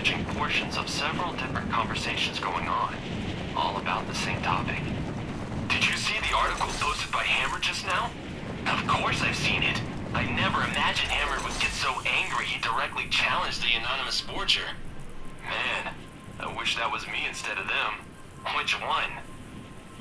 catching portions of several different conversations going on, all about the same topic. Did you see the article posted by Hammer just now? Of course I've seen it. I never imagined Hammer would get so angry he directly challenged the anonymous forger. Man, I wish that was me instead of them. Which one?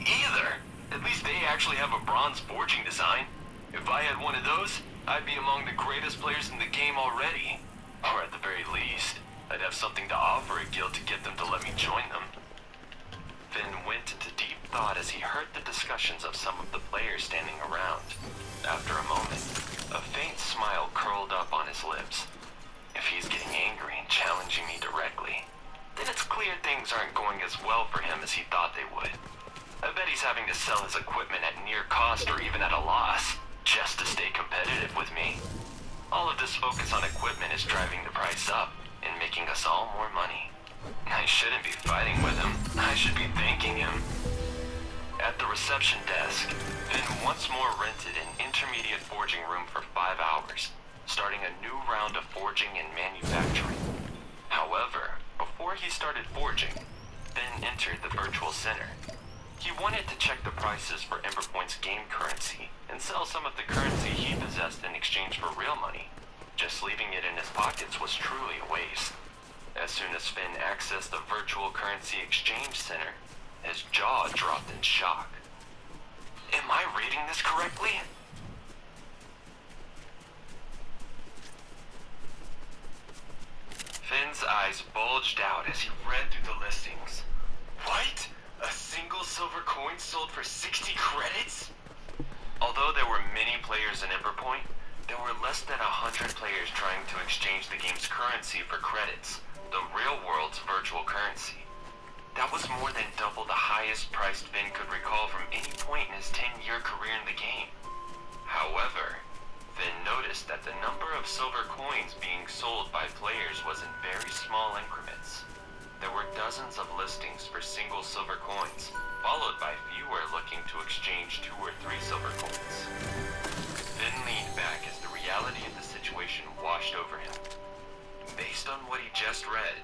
Either. At least they actually have a bronze forging design. If I had one of those, I'd be among the greatest players in the game already. Or at the very least, I'd have something to offer a guild to get them to let me join them. Finn went into deep thought as he heard the discussions of some of the players standing around. After a moment, a faint smile curled up on his lips. If he's getting angry and challenging me directly, then it's clear things aren't going as well for him as he thought they would. I bet he's having to sell his equipment at near cost or even at a loss, just to stay competitive with me. All of this focus on equipment is driving the price up and making us all more money. I shouldn't be fighting with him. I should be thanking him. At the reception desk, Finn once more rented an intermediate forging room for 5 hours, starting a new round of forging and manufacturing. However, before he started forging, Finn entered the virtual center. He wanted to check the prices for Ember Point's game currency and sell some of the currency he possessed in exchange for real money. Just leaving it in his pockets was truly a waste. As soon as Finn accessed the virtual currency exchange center, his jaw dropped in shock. Am I reading this correctly? Finn's eyes bulged out as he read through the listings. What? A single silver coin sold for 60 credits? Although there were many players in Ember Point, there were less than 100 players trying to exchange the game's currency for credits, the real world's virtual currency. That was more than double the highest price Finn could recall from any point in his 10-year career in the game. However, Finn noticed that the number of silver coins being sold by players was in very small increments. There were dozens of listings for single silver coins, followed by fewer looking to exchange 2 or 3 silver coins. Finn leaned back as the reality of the situation washed over him. Based on what he just read,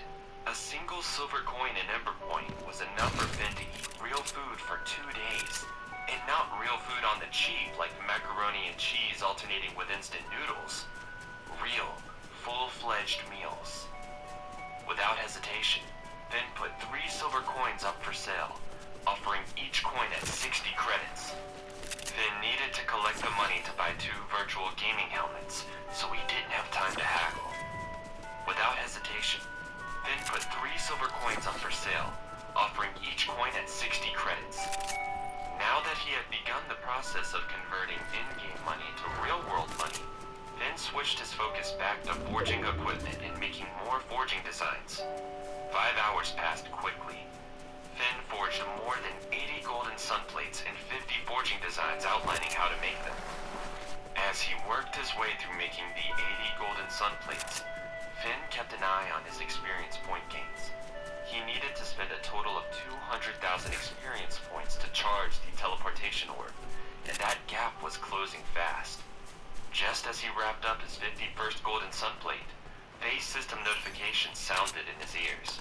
a single silver coin in Ember Point was enough for Finn to eat real food for 2 days, and not real food on the cheap like macaroni and cheese alternating with instant noodles. Real, full-fledged meals. Without hesitation, Finn put 3 silver coins up for sale, offering each coin at 60 credits. Finn needed to collect the money to buy 2 virtual gaming helmets, so he didn't have time to haggle. Without hesitation, Finn put 3 silver coins up for sale, offering each coin at 60 credits. Now that he had begun the process of converting in-game money to real-world money, Finn switched his focus back to forging equipment and making more forging designs. 5 hours passed quickly. Finn forged more than 80 golden sun plates and 50 forging designs outlining how to make them. As he worked his way through making the 80 golden sun plates, Finn kept an eye on his experience point gains. He needed to spend a total of 200,000 experience points to charge the teleportation orb, and that gap was closing fast. Just as he wrapped up his 51st golden sun plate, face system notifications sounded in his ears.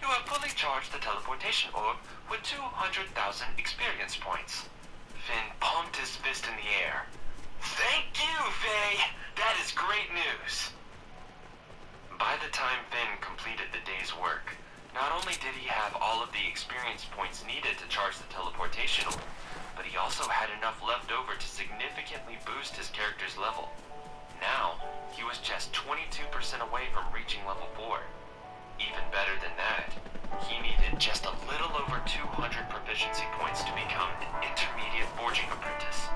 You have fully charged the teleportation orb with 200,000 experience points. Finn pumped his fist in the air. Thank you, Faye! That is great news! By the time Finn completed the day's work, not only did he have all of the experience points needed to charge the teleportation orb, but he also had enough left over to significantly boost his character's level. Now, he was just 22% away from reaching level 4. Even better than that, he needed just a little over 200 proficiency points to become an intermediate forging apprentice.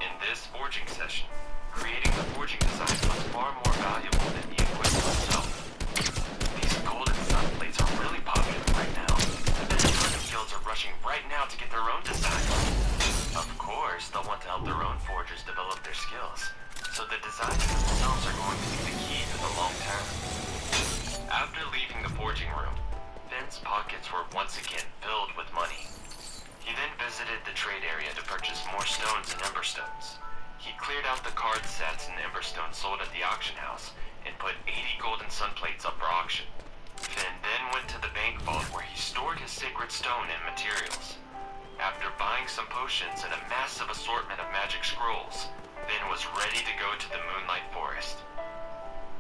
In this forging session, creating the forging designs was far more valuable than the equipment itself. These golden sun plates are really popular right now. I bet a ton of guilds are rushing right now to get their own designs. Of course, they'll want to help their own forgers develop their skills, so the designs themselves are going to be the key for the long term. After leaving the forging room, Finn's pockets were once again filled with money. He then visited the trade area to purchase more stones and ember stones. He cleared out the card sets and Emberstone sold at the auction house and put 80 golden sun plates up for auction. Finn then went to the bank vault where he stored his sacred stone and materials. After buying some potions and a massive assortment of magic scrolls, Finn was ready to go to the Moonlight Forest.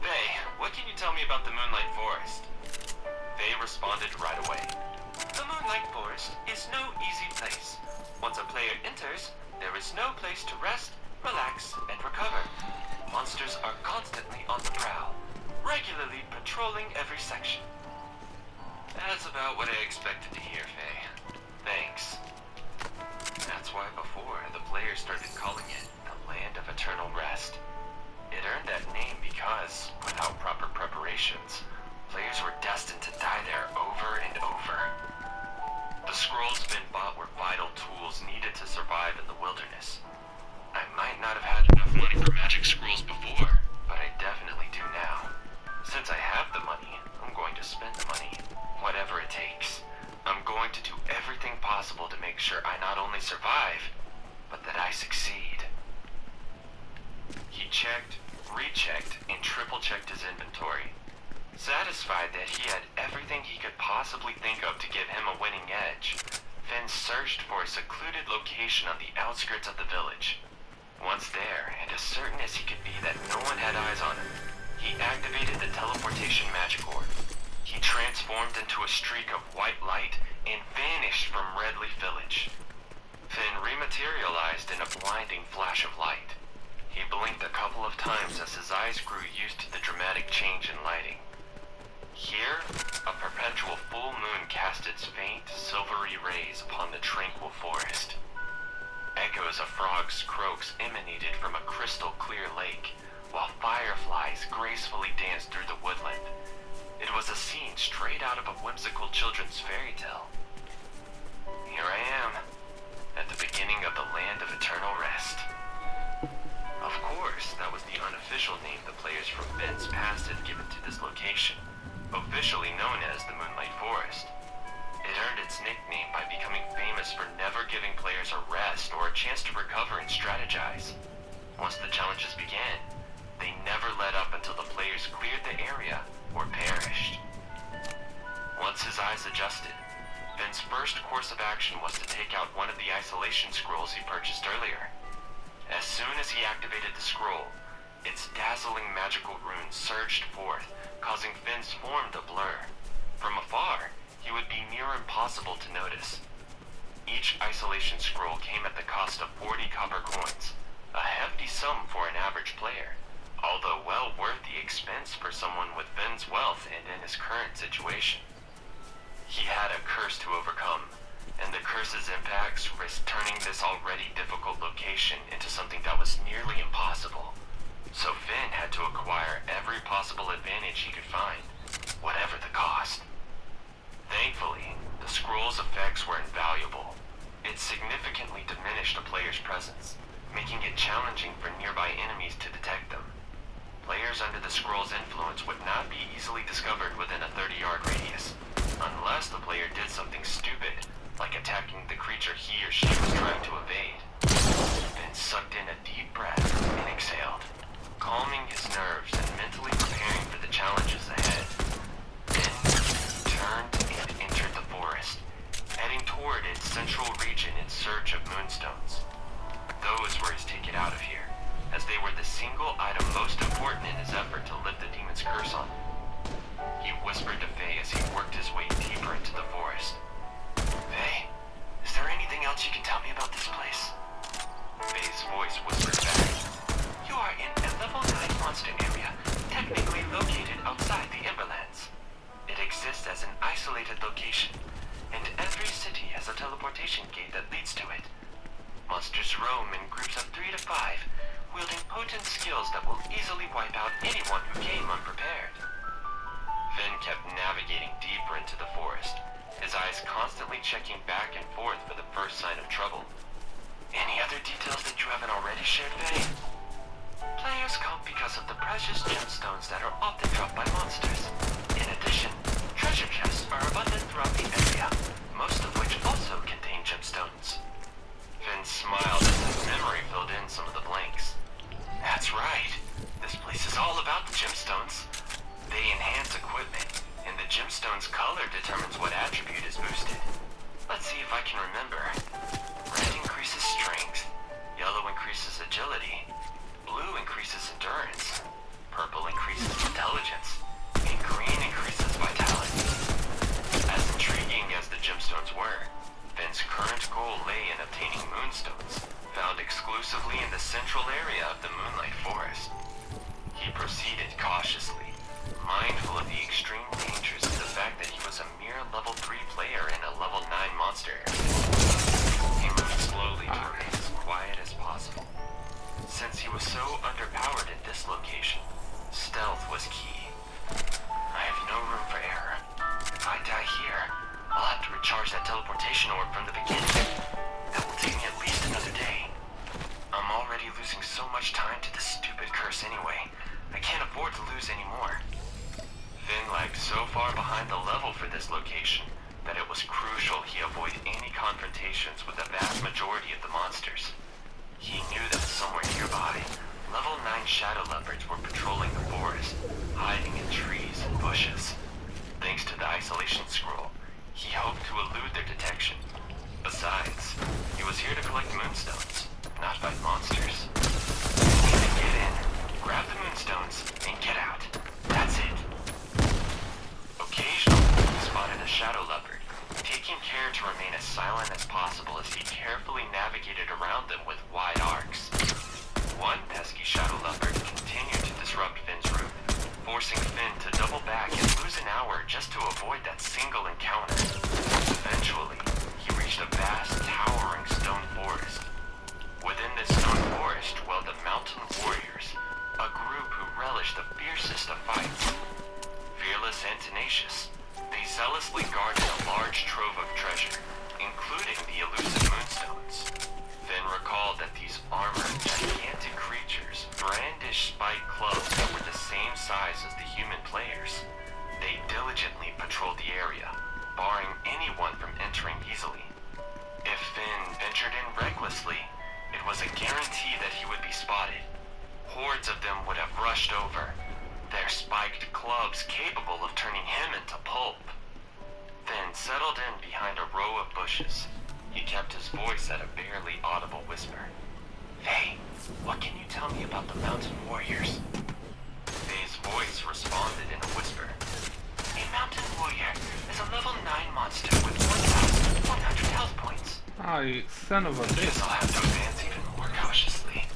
Faye, what can you tell me about the Moonlight Forest? Faye responded right away. The Moonlight Forest is no easy place. Once a player enters, there is no place to rest, relax, and recover. Monsters are constantly on the prowl, regularly patrolling every section. That's about what I expected to hear, Faye. Thanks. That's why before, the players started calling it the Land of Eternal Rest. It earned that name because, without proper preparations, players were destined to die there over and over. The scrolls Finn bought were vital tools needed to survive in the wilderness. I might not have had enough money for magic scrolls before, but I definitely do now. Since I have the money, I'm going to spend the money, whatever it takes. I'm going to do everything possible to make sure I not only survive, but that I succeed. He checked, rechecked, and triple-checked his inventory. Satisfied that he had everything he could possibly think of to give him a winning edge, Finn searched for a secluded location on the outskirts of the village. Once there, and as certain as he could be that no one had eyes on him, he activated the teleportation magic orb. He transformed into a streak of white light and vanished from Redleaf Village. Finn rematerialized in a blinding flash of light. He blinked a couple of times as his eyes grew used to the dramatic change in lighting. Here, a perpetual full moon cast its faint, silvery rays upon the tranquil forest. Echoes of frogs' croaks emanated from a crystal-clear lake, while fireflies gracefully danced through the woodland. It was a scene straight out of a whimsical children's fairy tale. Here I am, at the beginning of the Land of Eternal Rest. Of course, that was the unofficial name the players from Finn's past had given to this location, officially known as the Moonlight Forest. It earned its nickname by becoming famous for never giving players a rest or a chance to recover and strategize. Once the challenges began, they never let up until the players cleared the area or perished. Once his eyes adjusted, Finn's first course of action was to take out one of the isolation scrolls he purchased earlier. As soon as he activated the scroll, its dazzling magical runes surged forth, causing Finn's form to blur. From afar, he would be near impossible to notice. Each isolation scroll came at the cost of 40 copper coins, a hefty sum for an average player, although well worth the expense for someone with Finn's wealth and in his current situation. He had a curse to overcome, and the curse's impacts risked turning this already difficult location into something that was nearly impossible. So Finn had to acquire every possible advantage he could find, whatever the cost. Thankfully, the scroll's effects were invaluable. It significantly diminished a player's presence, making it challenging for nearby enemies to detect them. Players under the scroll's influence would not be easily discovered within a 30-yard radius, unless the player did something stupid, like attacking the creature he or she was trying to evade. Finn sucked in a deep breath and exhaled, calming his nerves and mentally preparing for the challenges ahead. Then, he turned and entered the forest, heading toward its central region in search of moonstones. Those were his ticket out of here, as they were the single item most important in his effort to lift the demon's curse on him. He whispered to Faye as he worked his way deeper into the forest. Faye, is there anything else you can tell me about this place? Faye's voice whispered back. You are in a level 9 monster area, technically located outside the Emberlands. It exists as an isolated location, and every city has a teleportation gate that leads to it. Monsters roam in groups of 3 to 5, wielding potent skills that will easily wipe out anyone who came unprepared. Finn kept navigating deeper into the forest, his eyes constantly checking back and forth for the first sign of trouble. Any other details that you haven't already shared, Faye? Players come because of the precious gemstones that are often dropped by monsters. In addition, treasure chests are abundant throughout the area, most of which also contain gemstones. Finn smiled as his memory filled in some of the blanks. boosted. Let's see if I can remember. Red increases strength, yellow increases agility, blue increases endurance, purple increases intelligence, and green increases vitality. As intriguing as the gemstones were, Finn's current goal lay in obtaining moonstones, found exclusively in the central area of the Moonlight Forest. He proceeded cautiously, mindful of the extreme dangers of the fact that he was a mere level 3 player in a level 9 monster area. He moved slowly to remain as quiet as possible. Since he was so underpowered in this location, stealth was key. I have no room for error. If I die here, I'll have to recharge that teleportation orb from the beginning. That will take me at least another day. I'm already losing so much time to this stupid curse anyway. I can't afford to lose any more. Finn lagged so far behind the level for this location that it was crucial he avoid any confrontations with the vast majority of the monsters. He knew that somewhere nearby, level 9 shadow leopards were patrolling the forest, hiding in trees and bushes. Thanks to the isolation scroll, he hoped to elude their detection. Besides, he was here to collect moonstones, not fight monsters. He needed to get in, grab the moonstones, and get out. That's it. Occasionally, he spotted a shadow leopard, taking care to remain as silent as possible as he carefully navigated around them with wide arcs. One pesky shadow leopard continued to disrupt Finn's route, forcing Finn to double back and lose an hour just to avoid that single encounter. Eventually, he reached a vast, towering stone forest. Within this stone forest dwelled the Mountain Warriors, a group who relished the fiercest of fights. Fearless and tenacious, they zealously guarded a large trove of treasure, including the elusive moonstones. Finn recalled that these armored, gigantic creatures brandished spiked clubs that were the same size as the human players. They diligently patrolled the area, barring anyone from entering easily. If Finn ventured in recklessly, it was a guarantee that he would be spotted. Hordes of them would have rushed over, their spiked clubs capable of turning him into pulp. Finn settled in behind a row of bushes. He kept his voice at a barely audible whisper. "Faye, what can you tell me about the Mountain Warriors?" Faye's voice responded in a whisper. "A Mountain Warrior is a level 9 monster with 1,100 health points." Ah, you son of a I guess bitch. I'll have to advance even more cautiously.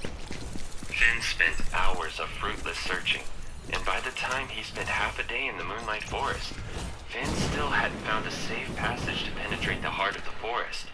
Finn spent hours of fruitless searching, and by the time he spent half a day in the Moonlight Forest, Finn still hadn't found a safe passage to penetrate the heart of the forest.